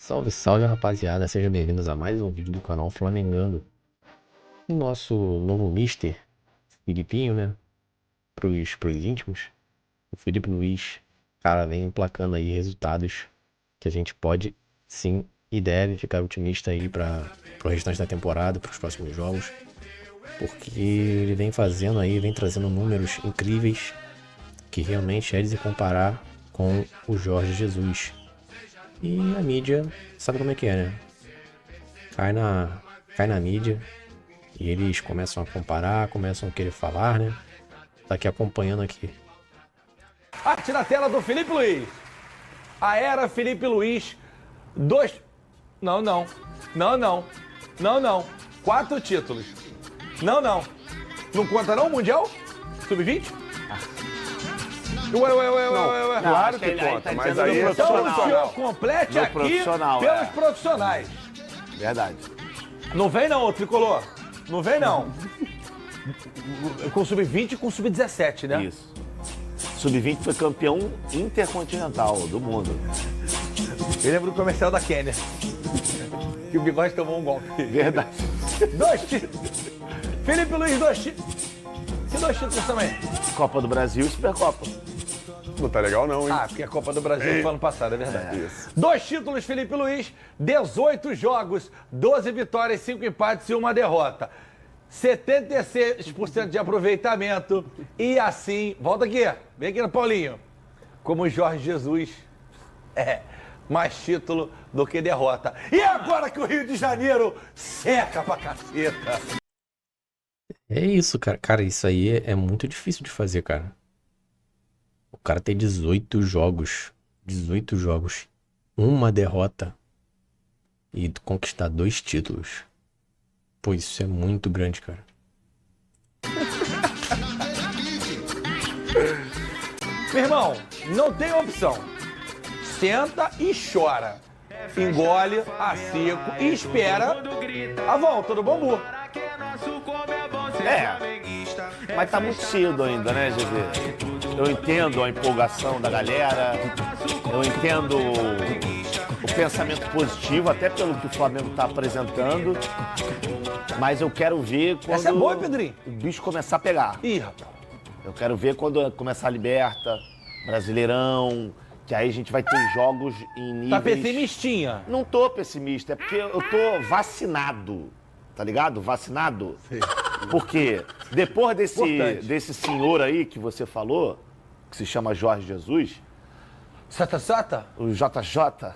Salve, salve, rapaziada. Sejam bem-vindos a mais um vídeo do canal Flamengando. O nosso novo Mister, Filipinho, né? Pros íntimos. O Felipe Luiz, cara, vem emplacando aí resultados que a gente pode, sim, e deve ficar otimista aí pro restante da temporada, pros próximos jogos. Porque ele vem fazendo aí, vem trazendo números incríveis que realmente é de se comparar com o Jorge Jesus. E a mídia sabe como é que é, né? Cai na mídia e eles começam a comparar, começam a querer falar, né? Tá aqui acompanhando aqui. Arte na tela do Felipe Luiz. A era Felipe Luiz. Não. 4 títulos. Não. Não conta não o Mundial? Sub-20? Ué. Claro que conta, mas aí é Então o senhor complete No aqui profissional, pelos profissionais. Verdade. Não vem não, ô Tricolor. Não vem não. Com Sub-20 e com Sub-17, né? Isso. Sub-20 foi campeão intercontinental do mundo. Eu lembro do comercial da Kenya. Que o Bigode tomou um golpe. Verdade. 2 títulos. Felipe Luiz, 2 títulos. Que 2 títulos também? Copa do Brasil e Supercopa. Não tá legal não, hein? Ah, porque a Copa do Brasil foi ano passado, é verdade. Isso. 2 títulos, Felipe Luiz, 18 jogos, 12 vitórias, 5 empates e 1 derrota. 76% de aproveitamento. E assim, volta aqui, vem aqui no Paulinho. Como o Jorge Jesus, mais título do que derrota. E agora que o Rio de Janeiro seca pra caceta. É isso, cara. Cara, isso aí é muito difícil de fazer, cara. O cara tem 18 jogos. 18 jogos. 1 derrota. E conquistar 2 títulos. Pô, isso é muito grande, cara. Meu irmão, não tem opção. Senta e chora. Engole a seco e espera a volta do bambu. Mas tá muito cedo ainda, né, GV? Eu entendo a empolgação da galera, eu entendo o pensamento positivo, até pelo que o Flamengo tá apresentando, mas eu quero ver quando Essa é boa, Pedrinho. o bicho começar a pegar. Ih, rapaz. Eu quero ver quando começar a Liberta, Brasileirão, que aí a gente vai ter jogos em níveis... Tá pessimistinha. Não tô pessimista, é porque eu tô vacinado, tá ligado? Vacinado. Sim. Porque depois Importante. desse senhor aí que você falou, que se chama Jorge Jesus, Sata? o JJ,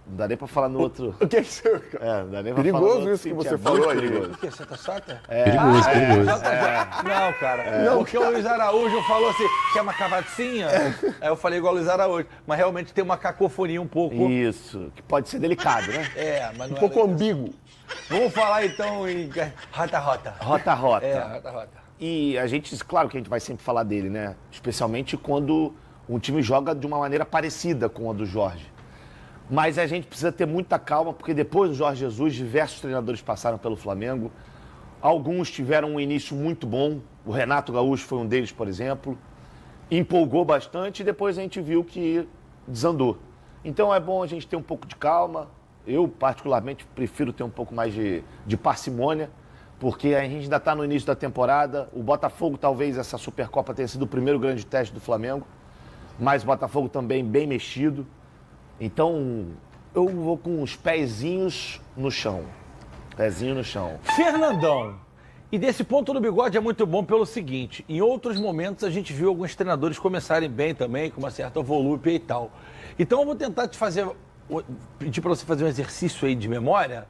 não dá nem pra falar no outro... O que é isso, cara? Não dá nem pra falar no Perigoso outro isso que sentido, você é falou muito aí. perigoso. O que? Sata? Perigoso. Não, cara. Porque o Luiz Araújo falou assim, quer uma cavacinha? Aí eu falei igual o Luiz Araújo. Mas realmente tem uma cacofonia um pouco. Isso, que pode ser delicado, né? Mas não Um pouco ambíguo. Vamos falar então em rota. Rota. Rota. E a gente, claro que a gente vai sempre falar dele, né? Especialmente quando um time joga de uma maneira parecida com a do Jorge. Mas a gente precisa ter muita calma, porque depois do Jorge Jesus, diversos treinadores passaram pelo Flamengo. Alguns tiveram um início muito bom. O Renato Gaúcho foi um deles, por exemplo. Empolgou bastante e depois a gente viu que desandou. Então é bom a gente ter um pouco de calma. Eu, particularmente, prefiro ter um pouco mais de parcimônia, porque a gente ainda está no início da temporada. O Botafogo, talvez, essa Supercopa tenha sido o primeiro grande teste do Flamengo, mas o Botafogo também bem mexido. Então, eu vou com os pezinhos no chão. Pezinho no chão. Fernandão. E desse ponto do Bigode é muito bom pelo seguinte, em outros momentos a gente viu alguns treinadores começarem bem também, com uma certa volúpia e tal. Então eu vou tentar pedir para você fazer um exercício aí de memória.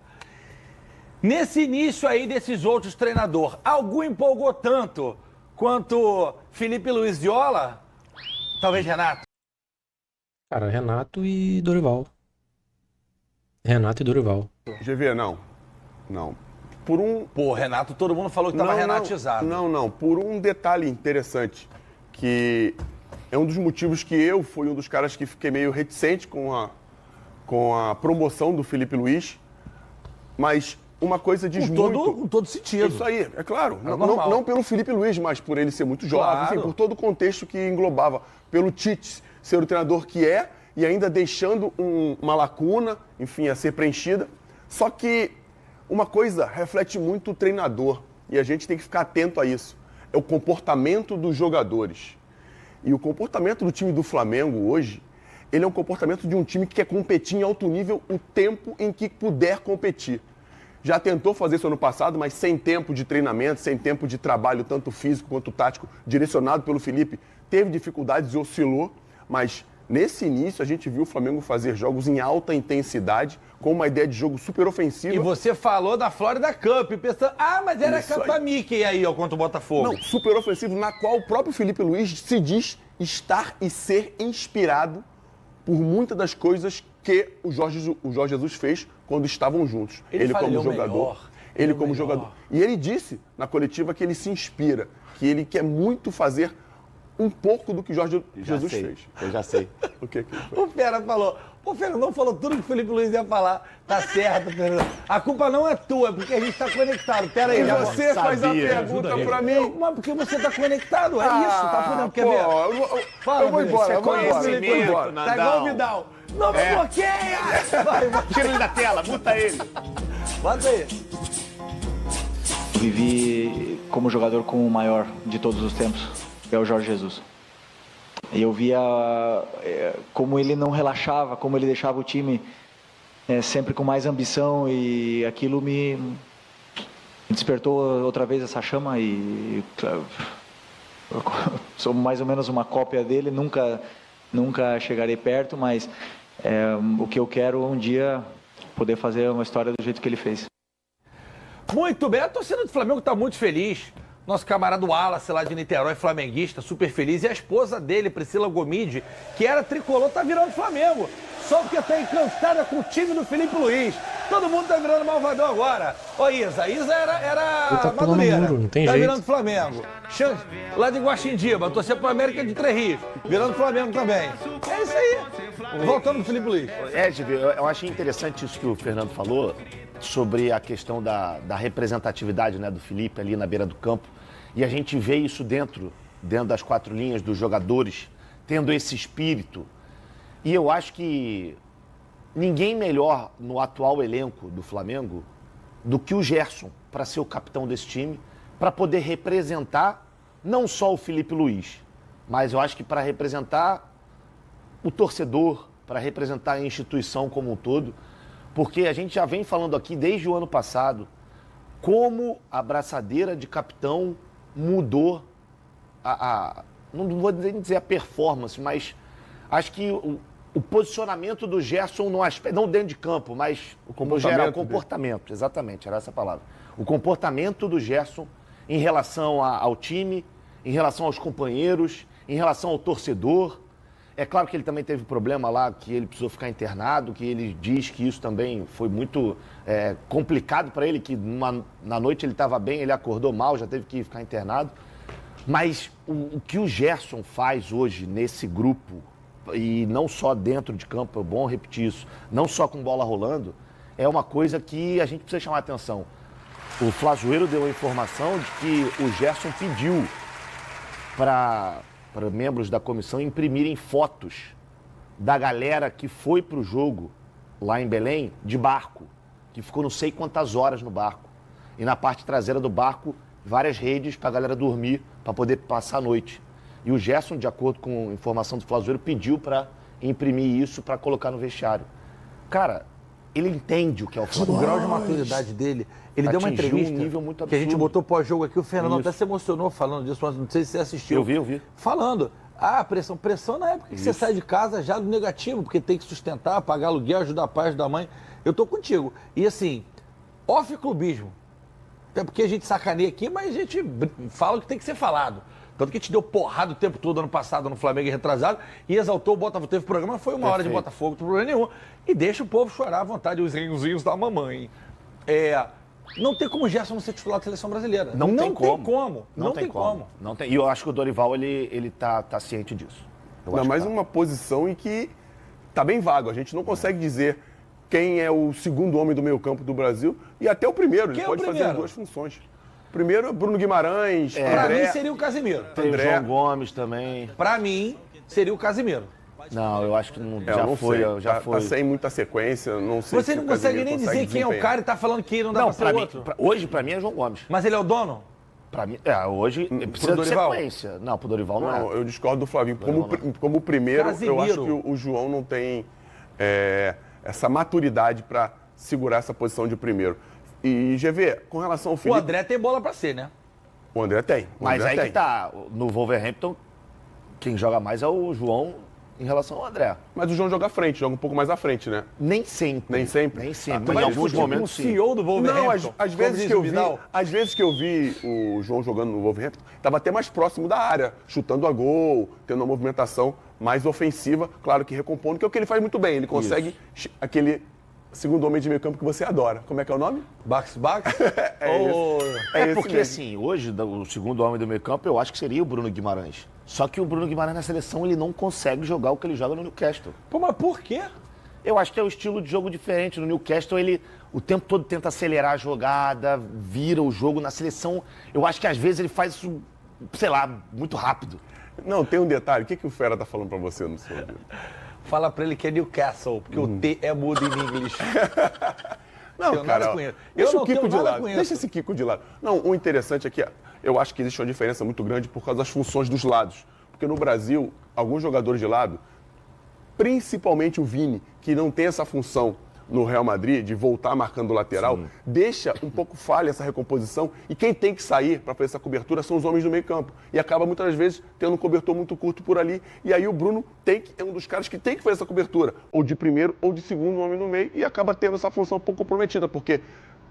Nesse início aí desses outros treinadores, algum empolgou tanto quanto Felipe Luiz Viola? Talvez Renato? Cara, Renato e Dorival. GV, não. Pô, Renato, todo mundo falou que tava renatizado. Não. Por um detalhe interessante, que é um dos motivos que eu fui um dos caras que fiquei meio reticente com a promoção do Felipe Luiz, mas uma coisa diz Com todo sentido. Isso aí, é claro. normal. Não pelo Felipe Luiz, mas por ele ser muito jovem, Claro. enfim, por todo o contexto que englobava. Pelo Tite ser o treinador que é e ainda deixando uma lacuna, enfim, a ser preenchida. Só que uma coisa reflete muito o treinador, e a gente tem que ficar atento a isso. É o comportamento dos jogadores. E o comportamento do time do Flamengo hoje, ele é um comportamento de um time que quer competir em alto nível o tempo em que puder competir. Já tentou fazer isso ano passado, mas sem tempo de treinamento, sem tempo de trabalho, tanto físico quanto tático, direcionado pelo Felipe. Teve dificuldades e oscilou, mas nesse início a gente viu o Flamengo fazer jogos em alta intensidade, com uma ideia de jogo super ofensiva. E você falou da Florida Cup, pensando, mas era Isso Copa aí. Mickey aí, ó, contra o Botafogo. Não, super ofensivo, na qual o próprio Felipe Luiz se diz estar e ser inspirado por muitas das coisas que o Jorge Jesus fez quando estavam juntos. Ele fala, como ele é o jogador. melhor, Ele é o como melhor. jogador. E ele disse na coletiva que ele se inspira, que ele quer muito fazer um pouco do que Jorge Jesus fez. Eu já sei. O que que ele fez? O Fera falou. O Fernandão falou tudo que o Felipe Luiz ia falar. Tá certo, Fernandão. A culpa não é tua, é porque a gente tá conectado. Pera aí, E já você faz a sabia. pergunta pra mim. Mas porque você tá conectado, é isso, tá podendo. Quer ver? Fala, eu vou Felipe, embora, você eu vou embora. conhece, eu vou embora. Tá igual o Vidal. Não me bloqueia! Vai. Tira ele da tela, muta ele. Bota aí. Vivi como jogador com o maior de todos os tempos, que é o Jorge Jesus. E eu via como ele não relaxava, como ele deixava o time sempre com mais ambição, e aquilo me despertou outra vez essa chama. E eu sou mais ou menos uma cópia dele, nunca chegarei perto, mas o que eu quero um dia poder fazer uma história do jeito que ele fez. Muito bem, a torcida do Flamengo tá muito feliz. Nosso camarada Wallace lá de Niterói, flamenguista, super feliz. E a esposa dele, Priscila Gomide, que era tricolor, tá virando Flamengo. Só porque tá encantada com o time do Felipe Luiz. Todo mundo tá virando malvadão agora. Ô Isa, era Ele tá pulando Madureira. muro, não tem tá jeito. virando Flamengo. Lá de Guaxindiba, torcer pro América de Três Rios. Virando Flamengo também. É isso aí. Voltando pro Felipe Luiz. Gibi, eu achei interessante isso que o Fernando falou sobre a questão da representatividade, né, do Felipe ali na beira do campo. E a gente vê isso dentro das quatro linhas dos jogadores, tendo esse espírito. E eu acho que ninguém melhor no atual elenco do Flamengo do que o Gerson para ser o capitão desse time, para poder representar não só o Felipe Luiz, mas eu acho que para representar o torcedor, para representar a instituição como um todo, porque a gente já vem falando aqui desde o ano passado como a braçadeira de capitão mudou não vou nem dizer a performance, mas acho que o posicionamento do Gerson no aspecto, não dentro de campo, mas no geral, o comportamento, exatamente, era essa a palavra. O comportamento do Gerson em relação ao time, em relação aos companheiros, em relação ao torcedor. É claro que ele também teve problema lá, que ele precisou ficar internado, que ele diz que isso também foi muito complicado para ele, que na noite ele estava bem, ele acordou mal, já teve que ficar internado. Mas o que o Gerson faz hoje nesse grupo, e não só dentro de campo, é bom repetir isso, não só com bola rolando, é uma coisa que a gente precisa chamar a atenção. O Flazoeiro deu a informação de que o Gerson pediu para membros da comissão imprimirem fotos da galera que foi para o jogo lá em Belém de barco, que ficou não sei quantas horas no barco. E na parte traseira do barco, várias redes para a galera dormir, para poder passar a noite. E o Gerson, de acordo com a informação do Flazoeiro, pediu para imprimir isso para colocar no vestiário. Cara, ele entende o que é o O futebol. grau de maturidade dele. Ele deu uma Atingiu entrevista um nível muito que a gente absurdo. botou pós-jogo aqui. O Fernando Isso. até se emocionou falando disso, mas não sei se você assistiu. Eu vi. Falando. Pressão na época que você sai de casa já do negativo, porque tem que sustentar, pagar aluguel, ajudar pai, ajudar a mãe. Eu tô contigo. E assim, off clubismo. Até porque a gente sacaneia aqui, mas a gente fala o que tem que ser falado. Tanto que a gente deu porrada o tempo todo ano passado no Flamengo e retrasado e exaltou o Botafogo. Teve programa, foi uma hora de Botafogo, não tem problema nenhum. E deixa o povo chorar à vontade, os rinhozinhos da mamãe. Não tem como o Gerson não ser titular da seleção brasileira. Não tem como. Não tem como. Não tem. E eu acho que o Dorival, ele tá ciente disso. Eu Ainda acho mais que tá. uma posição em que tá bem vago. A gente não consegue dizer quem é o segundo homem do meio-campo do Brasil e até o primeiro. Quem Ele é pode o fazer primeiro? as duas funções. Primeiro é Bruno Guimarães, Pra André. mim seria o Casemiro. Tem o André. João Gomes também. Pra mim seria o Casemiro. Não, eu acho que não, Eu já não foi, sei. já Tá foi. sem muita sequência, não sei Você se não o consegue Casemiro nem dizer consegue quem é o desempenhar. cara e tá falando que não dá Não, pra ser pra mim, outro. hoje pra mim é João Gomes. Mas ele é o dono? Pra mim, hoje precisa de Dorival? sequência. Não, pro Dorival não, Não, é. eu discordo do Flavinho. Não. Como o primeiro, eu Casemiro. acho que o João não tem essa maturidade para segurar essa posição de primeiro. E, GV, com relação ao O Felipe... André tem bola pra ser, né? O André tem. o Mas André aí tem. que tá, no Wolverhampton, quem joga mais é o João em relação ao André. Mas o João joga à frente, joga um pouco mais à frente, né? Nem sempre. Nem sempre? Nem Ah, sempre. tu Mas vai em alguns discutir momentos, o sim. CEO do Wolverhampton. Não, às como vezes diz que o eu vi, Vidal. às vezes que eu vi o João jogando no Wolverhampton, estava até mais próximo da área, chutando a gol, tendo uma movimentação mais ofensiva, claro que recompondo, que é o que ele faz muito bem. Ele consegue aquele segundo homem de meio campo que você adora. Como é que é o nome? Bax. É esse porque, mesmo. assim, hoje, o segundo homem do meio campo, eu acho que seria o Bruno Guimarães. Só que o Bruno Guimarães na seleção, ele não consegue jogar o que ele joga no Newcastle. Pô, mas por quê? Eu acho que é um estilo de jogo diferente. No Newcastle, ele o tempo todo tenta acelerar a jogada, vira o jogo. Na seleção, eu acho que às vezes ele faz isso, sei lá, muito rápido. Não, tem um detalhe. O que o Fera tá falando pra você no seu ouvido? Fala pra ele que é Newcastle, porque o T é mudo em inglês. Não, Tenho cara, nada com isso. deixa Eu o não Kiko tenho de nada lado. com isso. Deixa esse Kiko de lado. Não, o interessante é que eu acho que existe uma diferença muito grande por causa das funções dos lados. Porque no Brasil, alguns jogadores de lado, principalmente o Vini, que não tem essa função no Real Madrid, de voltar marcando o lateral, deixa um pouco falha essa recomposição e quem tem que sair para fazer essa cobertura são os homens do meio campo. E acaba muitas das vezes tendo um cobertor muito curto por ali. E aí o Bruno é um dos caras que tem que fazer essa cobertura, ou de primeiro ou de segundo homem no meio, e acaba tendo essa função um pouco comprometida, porque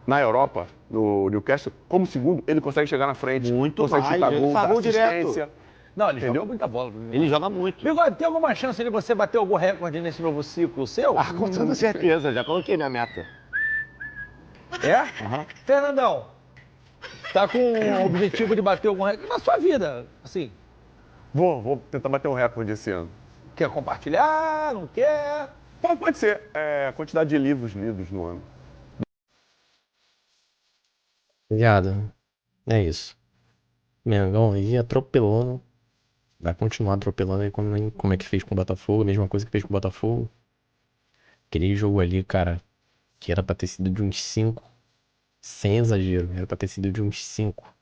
na Europa, no Newcastle, como segundo, ele consegue chegar na frente, Muito consegue mais, chutar ele gol, faz dar gol direto. assistência. Não, ele joga Entendeu? muita bola. Ele joga muito. Bigode, tem alguma chance de você bater algum recorde nesse novo ciclo seu? Com toda certeza, já coloquei minha meta. É? Fernandão, tá com o objetivo de bater algum recorde na sua vida, assim, Vou tentar bater um recorde esse ano. quer compartilhar, não quer? Pode ser a quantidade de livros lidos no ano. Viado, é isso. Mengão aí atropelando. Vai continuar atropelando aí como é que fez com o Botafogo, a mesma coisa que fez com o Botafogo. Aquele jogo ali, cara, que era pra ter sido de uns 5. Sem exagero, era pra ter sido de uns 5.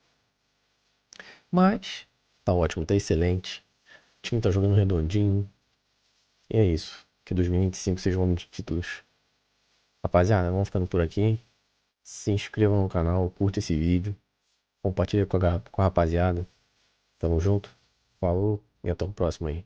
Mas, tá ótimo, tá excelente. O time tá jogando redondinho. E é isso. Que 2025 seja um ano de títulos. Rapaziada, vamos ficando por aqui. Se inscreva no canal, curta esse vídeo. Compartilha com a rapaziada. Tamo junto. Falou e até o próximo aí.